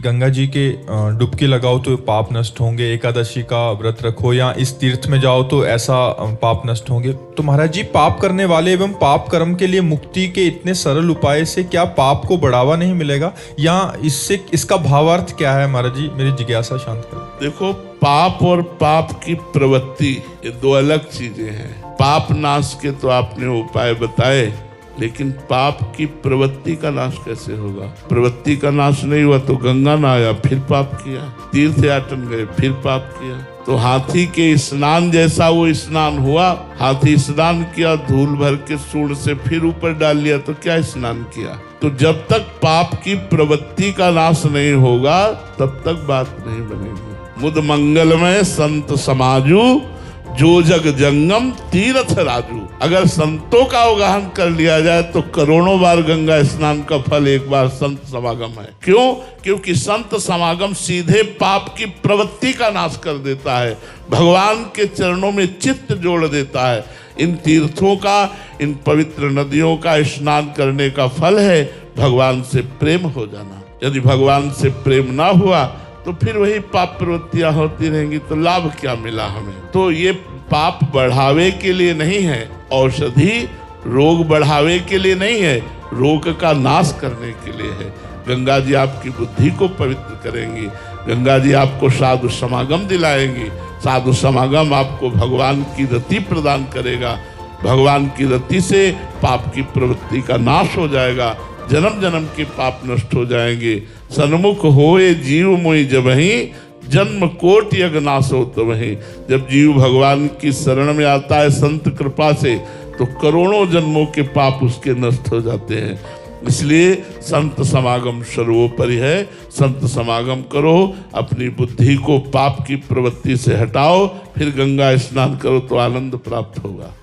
गंगा जी के डुबकी लगाओ तो पाप नष्ट होंगे, एकादशी का व्रत रखो या इस तीर्थ में जाओ तो ऐसा पाप नष्ट होंगे। तो महाराज जी, पाप करने वाले एवं पाप कर्म के लिए मुक्ति के इतने सरल उपाय से क्या पाप को बढ़ावा नहीं मिलेगा, या इससे इसका भावार्थ क्या है महाराज जी? मेरी जिज्ञासा शांत करें। देखो, पाप और पाप की प्रवृत्ति ये दो अलग चीजें हैं। पाप नाश के तो आपने उपाय बताए, लेकिन पाप की प्रवृत्ति का नाश कैसे होगा? प्रवृत्ति का नाश नहीं हुआ तो गंगा ना आया, फिर पाप किया। तीर्थ याटन गए, फिर पाप किया। तो हाथी के स्नान जैसा वो स्नान हुआ। हाथी स्नान किया, धूल भर के सूंड से फिर ऊपर डाल लिया, तो क्या स्नान किया? तो जब तक पाप की प्रवृत्ति का नाश नहीं होगा तब तक बात नहीं बनेगी। मुद मंगलमय संत समाजू, जो जग जंगम तीर्थ राजू। अगर संतों का अवगाहन कर लिया जाए तो करोड़ों बार गंगा स्नान का फल एक बार संत समागम है। क्यों? क्योंकि संत समागम सीधे पाप की प्रवृत्ति का नाश कर देता है, भगवान के चरणों में चित्त जोड़ देता है। इन तीर्थों का, इन पवित्र नदियों का स्नान करने का फल है भगवान से प्रेम हो जाना। यदि भगवान से प्रेम ना हुआ तो फिर वही पाप प्रवृत्तियां होती रहेंगी, तो लाभ क्या मिला हमें? तो ये पाप बढ़ावे के लिए नहीं है, औषधि रोग बढ़ावे के लिए नहीं है, रोग का नाश करने के लिए है। गंगा जी आपकी बुद्धि को पवित्र करेंगी, गंगा जी आपको साधु समागम दिलाएंगी, साधु समागम आपको भगवान की रति प्रदान करेगा। भगवान की रति से पाप की प्रवृत्ति का नाश हो जाएगा, जन्म जन्म के पाप नष्ट हो जाएंगे। सन्मुख होए जीव मोहि जबहि, जन्म कोट यज्ञ नाश हो तो वहीं। जब जीव भगवान की शरण में आता है संत कृपा से, तो करोड़ों जन्मों के पाप उसके नष्ट हो जाते हैं। इसलिए संत समागम सर्वोपरि है। संत समागम करो, अपनी बुद्धि को पाप की प्रवृत्ति से हटाओ, फिर गंगा स्नान करो तो आनंद प्राप्त होगा।